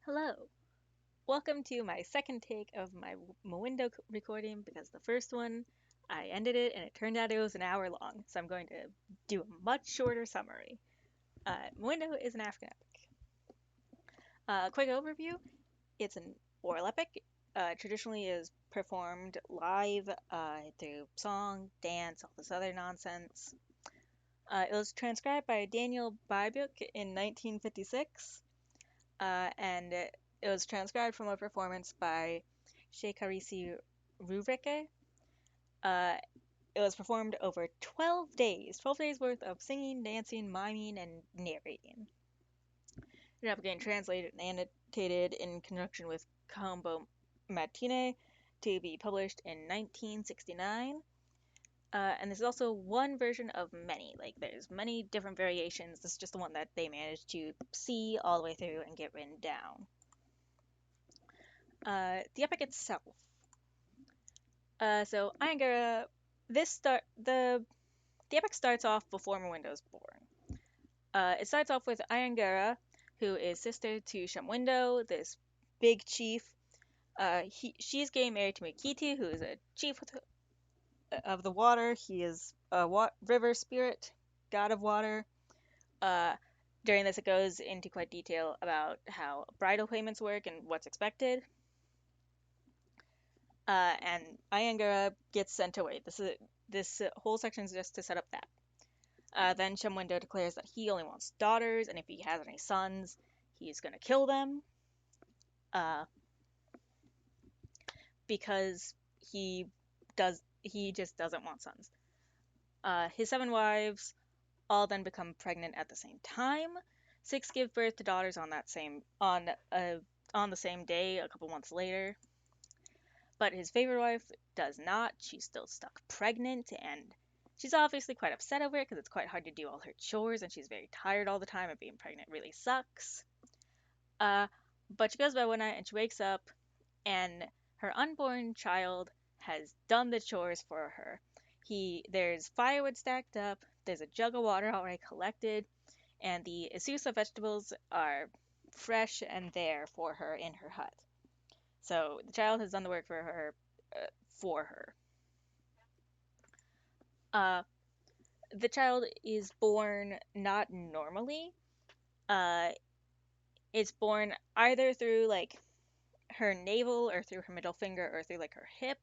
Hello. Welcome to my second take of my Mwindo recording because the first one I ended it and it turned out it was an hour long, so I'm going to do a much shorter summary. Mwindo is an African epic. Quick overview: it's an oral epic. Traditionally is performed live through song, dance, all this other nonsense. It was transcribed by Daniel Bybook in 1956, and it was transcribed from a performance by Shekarisi Rureke. Uh, it was performed over 12 days worth of singing, dancing, miming, and narrating. It ended up getting translated and annotated in conjunction with Combo Matine to be published in 1969. And there's also one version of many. Like, there's many different variations. This is just the one that they managed to see all the way through and get written down. The epic itself. So Iangara, the epic starts off before Mwindo's born. It starts off with Iangara, who is sister to Shamwindo, this big chief. She's getting married to Mikiti, who is a chief of the water. He is a river spirit, god of water. Uh, During this, it goes into quite detail about how bridal payments work and what's expected. And Iangara gets sent away. This whole section is just to set up that. Then Shamwindo declares that he only wants daughters, and if he has any sons, he's gonna kill them. Uh, because he just doesn't want sons. His 7 wives all then become pregnant at the same time. 6 give birth to daughters on the same day, a couple months later. But his favorite wife does not. She's still stuck pregnant, and she's obviously quite upset over it because it's quite hard to do all her chores, and she's very tired all the time, and being pregnant really sucks. Uh, but she goes by one night and she wakes up, and her unborn child has done the chores for her. There's firewood stacked up, there's a jug of water already collected, and the Isusa vegetables are fresh and there for her in her hut. So the child has done the work for her. For her. Uh, the child is born not normally. Uh, it's born either through like her navel or through her middle finger or through like her hip.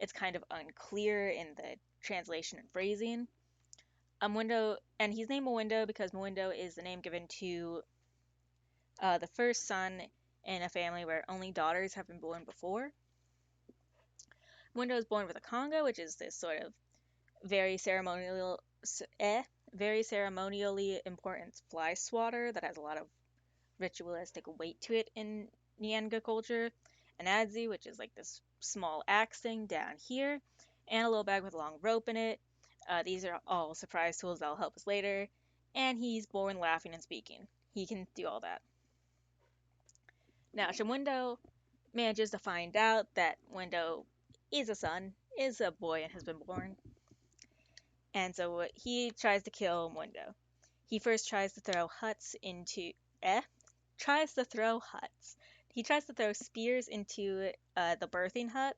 It's kind of unclear in the translation and phrasing. Mwindo, and he's named Mwindo because Mwindo is the name given to the first son in a family where only daughters have been born before. Mwindo is born with a conga, which is this sort of very ceremonial, very ceremonially important fly swatter that has a lot of ritualistic weight to it in Nyanga culture. An adzi, which is like this small axe thing down here, and a little bag with a long rope in it. These are all surprise tools that'll help us later. And he's born laughing and speaking. He can do all that. Now, Shamwindo manages to find out that Windo is a son, is a boy, and has been born. And so he tries to kill Mwindo. He first tries to throw huts into. Tries to throw huts. He tries to throw spears into the birthing hut,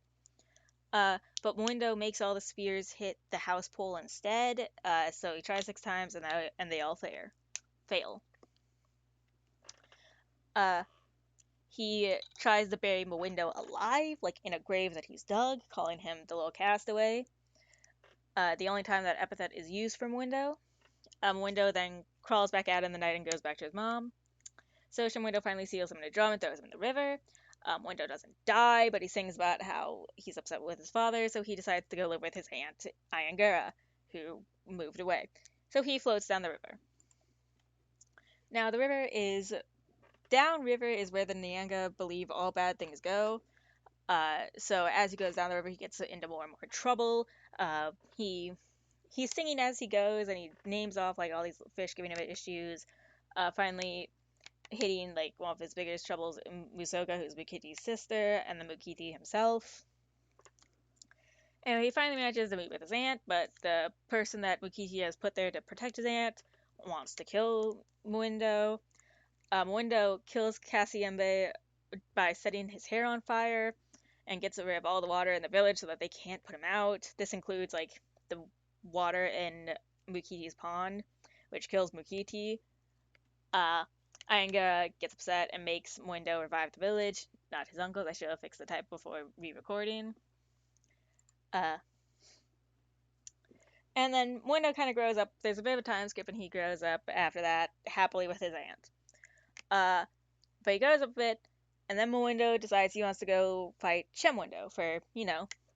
but Mwindo makes all the spears hit the house pole instead. So he tries 6 times, and they all fail. Uh, he tries to bury Mwindo alive, like in a grave that he's dug, calling him the little castaway. The only time that epithet is used for Mwindo. Mwindo then crawls back out in the night and goes back to his mom. So Shamwindo finally seals him in a drum and throws him in the river. Mwindo doesn't die, but he sings about how he's upset with his father, so he decides to go live with his aunt, Iangara, who moved away. So he floats down the river. Now, downriver is where the Nyanga believe all bad things go. So as he goes down the river, he gets into more and more trouble. He's singing as he goes, and he names off like all these fish giving him issues. Finally, hitting like one of his biggest troubles, Musoka, who's Mukiti's sister, and then Mukiti himself. And he finally manages to meet with his aunt, but the person that Mukiti has put there to protect his aunt wants to kill Mwindo. Mwindo kills Kasiembe by setting his hair on fire and gets rid of all the water in the village so that they can't put him out. This includes like the water in Mukiti's pond, which kills Mukiti. Uh, Iyengar gets upset and makes Mwindo revive the village, not his uncles. I should have fixed the type before re-recording. Uh, and then Mwindo kind of grows up. There's a bit of a time skip, and he grows up after that happily with his aunt. But he grows up a bit, and then Mwindo decides he wants to go fight Chemwindo for,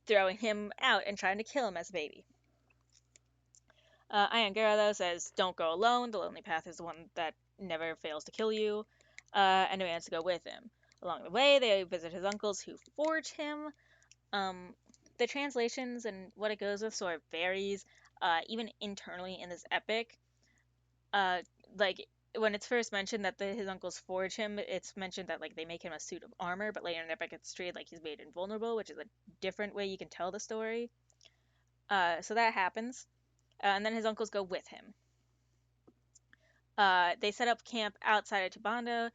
throwing him out and trying to kill him as a baby. Iyengar, though, says, don't go alone. The lonely path is the one that never fails to kill you. And demands to go with him. Along the way, they visit his uncles who forge him. The translations and what it goes with sort of varies, even internally in this epic. Like, when it's first mentioned that his uncles forge him, it's mentioned that, like, they make him a suit of armor, but later in the epic it's treated like he's made invulnerable, which is a different way you can tell the story. So that happens. And then his uncles go with him. They set up camp outside of Tubando,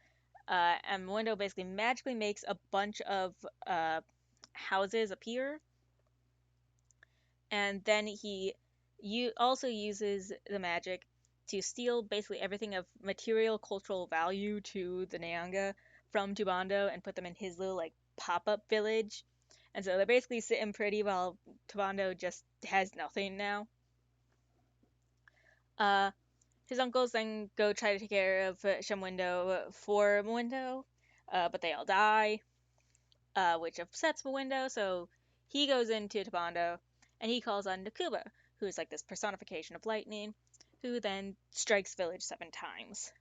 and Mwindo basically magically makes a bunch of houses appear, and then he also uses the magic to steal basically everything of material cultural value to the Nyanga from Tubando and put them in his little like pop-up village. And so they're basically sitting pretty while Tubando just has nothing now. His uncles then go try to take care of Shamwindo for Mwindo, but they all die, which upsets Mwindo, so he goes into Tubando, and he calls on Nakuba, who's like this personification of lightning, who then strikes village 7 times,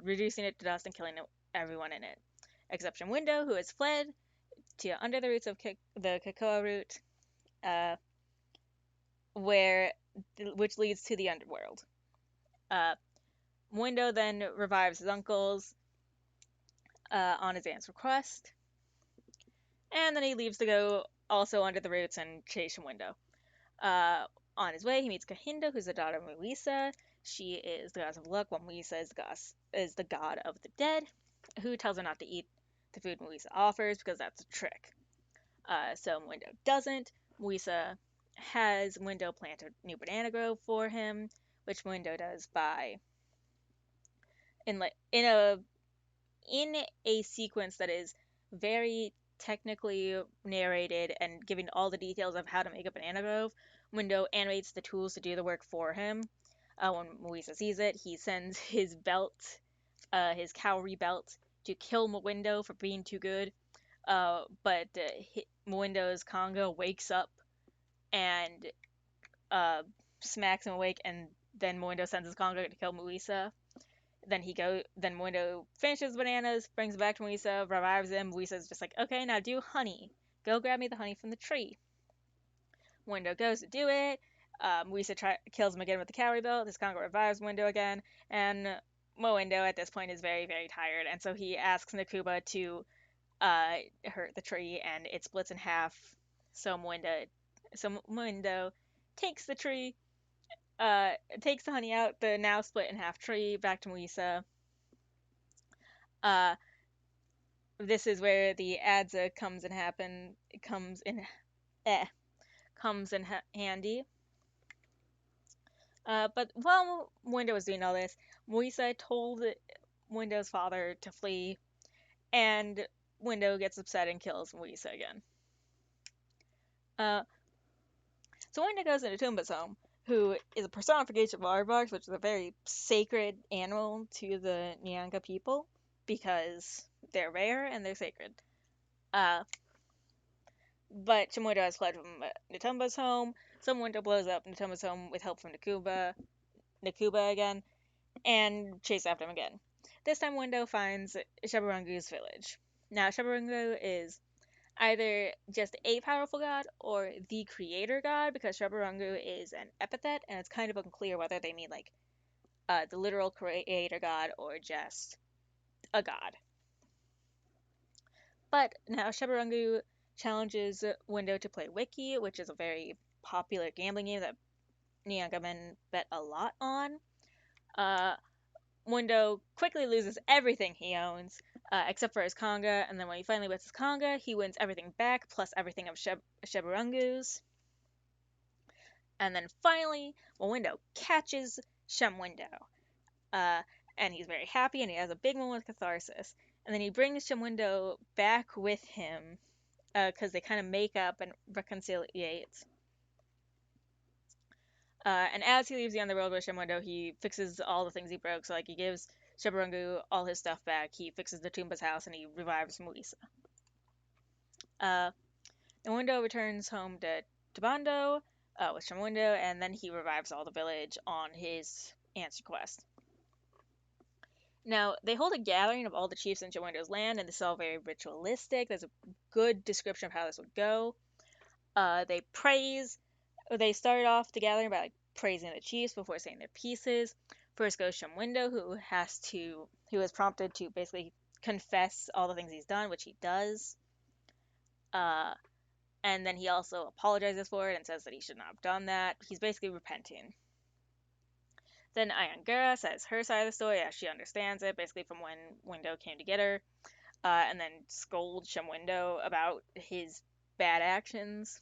reducing it to dust and killing everyone in it, except Shamwindo, who has fled to under the roots of the Kakoa root, which leads to the underworld. Mwindo then revives his uncles on his aunt's request, and then he leaves to go also under the roots and chase Mwindo. On his way, he meets Kahinda, who's the daughter of Muisa. She is the goddess of luck, while Muisa is the god of the dead, who tells her not to eat the food Muisa offers because that's a trick. So Mwindo doesn't. Muisa has Mwindo plant a new banana grove for him, which Mwindo does by in a sequence that is very technically narrated and giving all the details of how to make a banana grove. Mwindo animates the tools to do the work for him. When Muisa sees it, he sends his belt, his cowrie belt, to kill Mwindo for being too good. But Mwindo's Congo wakes up and smacks him awake, and then Mwindo sends his Congo to kill Muisa. Then Mwindo finishes bananas, brings it back to Muisa, revives him. Muisa's just like, okay, now do honey. Go grab me the honey from the tree. Mwindo goes to do it. Muisa kills him again with the cowrie belt. His Congo revives Mwindo again, and Mwindo at this point is very, very tired, and so he asks Nakuba to hurt the tree, and it splits in half. So Mwindo takes the tree, takes the honey out the now split in half tree back to Muisa. This is where the Adza comes in handy. But while Mwindo was doing all this, Muisa told Mwindo's father to flee, and Mwindo gets upset and kills Muisa again. So Mwindo goes into Tumba's home, who is a personification of Aardvarks, which is a very sacred animal to the Nyanga people, because they're rare and they're sacred. But Mwindo has fled from Natumba's home, so Mwindo blows up Natumba's home with help from Nakuba again, and chases after him again. This time Mwindo finds Shabarungu's village. Now, Shabarungu is either just a powerful god or the creator god, because Shabarungu is an epithet, and it's kind of unclear whether they mean like the literal creator god or just a god. But now Shabarungu challenges Mwindo to play Wiki, which is a very popular gambling game that Nyanga men bet a lot on. Mwindo quickly loses everything he owns, except for his conga, and then when he finally wins his conga, he wins everything back, plus everything of Shebarangu's. And then finally, Mwindo catches Shemwindo. Uh, and he's very happy, and he has a big moment of catharsis. And then he brings Shemwindo back with him, because they kind of make up and reconciliate. And as he leaves the underworld with Shemwindo, he fixes all the things he broke. So, like, he gives Shebarangu all his stuff back, he fixes the Toomba's house, and he revives Muisa. Mwindo returns home to Tabando with Shemwindo, and then he revives all the village on his answer quest. Now, they hold a gathering of all the chiefs in Shemwindo's land, and this is all very ritualistic. There's a good description of how this would go. They start off the gathering by like praising the chiefs before saying their pieces. First goes Shemwindo, who is prompted to basically confess all the things he's done, which he does. And then he also apologizes for it and says that he should not have done that. He's basically repenting. Then Ayangara says her side of the story as she understands it, basically from when Mwindo came to get her, and then scolds Shemwindo about his bad actions.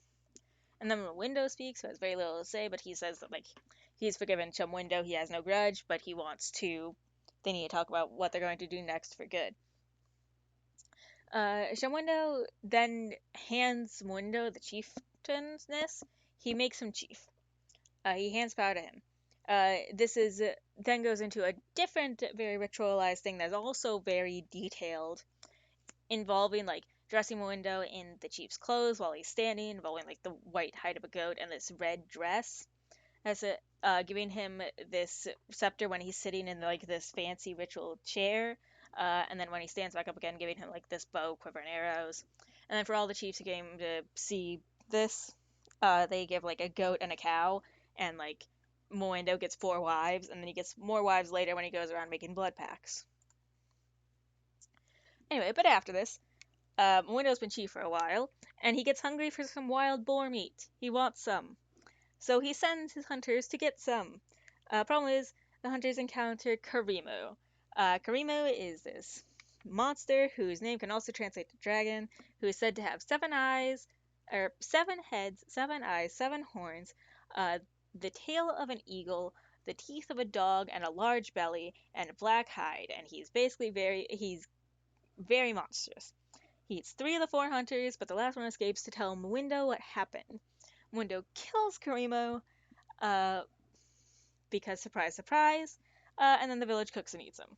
And then Mwindo speaks, who has very little to say, but he says that like he's forgiven Shemwindo, he has no grudge, but they need to talk about what they're going to do next for good. Shemwindo then hands Mwindo the chieftainess. He makes him chief. He hands power to him. This is then goes into a different, very ritualized thing that's also very detailed, involving like dressing Mwindo in the chief's clothes while he's standing, involving like the white hide of a goat and this red dress, as giving him this scepter when he's sitting in like this fancy ritual chair, and then when he stands back up again, giving him like this bow, quiver, and arrows. And then for all the chiefs who came to see this, they give like a goat and a cow, and like Mwindo gets 4 wives, and then he gets more wives later when he goes around making blood pacts. Anyway, but after this, Mwindo's been chief for a while, and he gets hungry for some wild boar meat. He wants some. So he sends his hunters to get some. Problem is, the hunters encounter Karimu. Karimu is this monster whose name can also translate to dragon, who is said to have 7 eyes, or 7 heads, 7 eyes, 7 horns, the tail of an eagle, the teeth of a dog, and a large belly, and a black hide. And he's very monstrous. He eats 3 of the 4 hunters, but the last one escapes to tell Mwindo what happened. Mwindo kills Karimu, because surprise, surprise, and then the village cooks and eats him.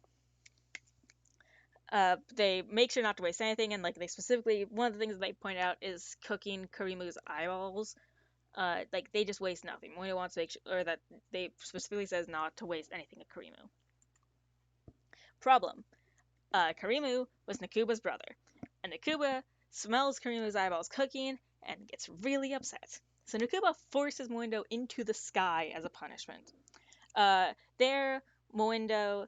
They make sure not to waste anything, and like they specifically, one of the things they point out is cooking Karimu's eyeballs. Like they just waste nothing. Mwindo wants to make sure, or that they specifically says not to waste anything at Karimu. Problem: Karimu was Nakuba's brother, and Nakuba smells Karimu's eyeballs cooking and gets really upset. So Nakuba forces Mwindo into the sky as a punishment. There, Mwindo,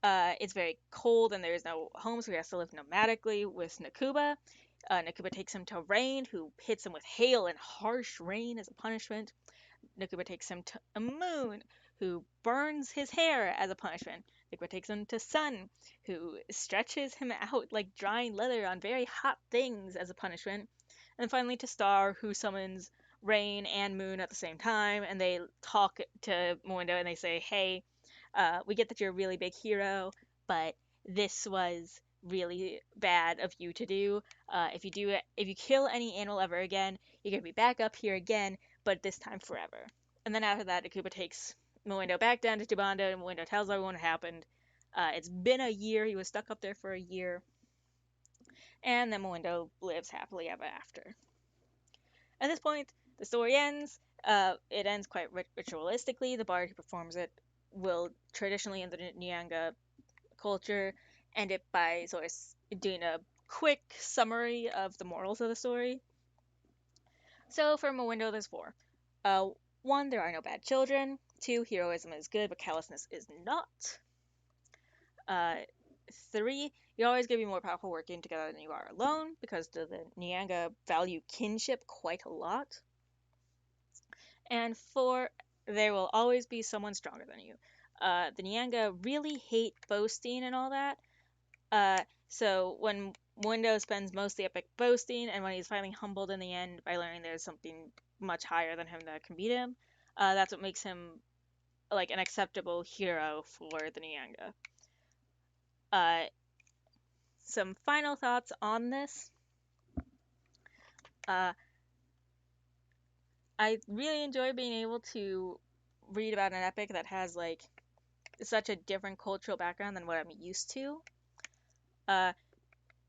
it's very cold and there is no home, so he has to live nomadically with Nakuba. Nakuba takes him to Rain, who hits him with hail and harsh rain as a punishment. Nakuba takes him to a Moon, who burns his hair as a punishment. Nakuba takes him to Sun, who stretches him out like drying leather on very hot things as a punishment. And finally to Star, who summons Rain and Moon at the same time, and they talk to Mwindo and they say, hey, we get that you're a really big hero, but this was really bad of you to do. If you kill any animal ever again, you're gonna be back up here again, but this time forever. And then after that, Akuba takes Mwindo back down to Tubando, and Mwindo tells everyone what happened. It's been a year. He was stuck up there for a year. And then Mwindo lives happily ever after. At this point, the story ends. It ends quite ritualistically. The bard who performs it will traditionally in the Nyanga culture end it by sort of doing a quick summary of the morals of the story. So for Mwindo, there's 4. 1, there are no bad children. 2, heroism is good, but callousness is not. 3, you're always going to be more powerful working together than you are alone, because the Nyanga value kinship quite a lot. And 4, there will always be someone stronger than you. The Nyanga really hate boasting and all that. So when Mwindo spends most of the epic boasting, and when he's finally humbled in the end by learning there's something much higher than him that can beat him, that's what makes him like an acceptable hero for the Nyanga. Uh, some final thoughts on this. Uh, I really enjoy being able to read about an epic that has like such a different cultural background than what I'm used to. Uh,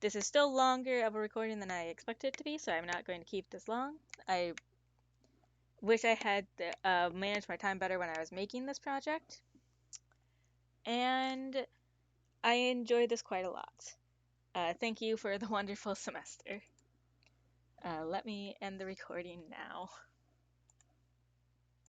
this is still longer of a recording than I expected it to be, so I'm not going to keep this long. I wish I had managed my time better when I was making this project, and I enjoyed this quite a lot. Thank you for the wonderful semester. Let me end the recording now.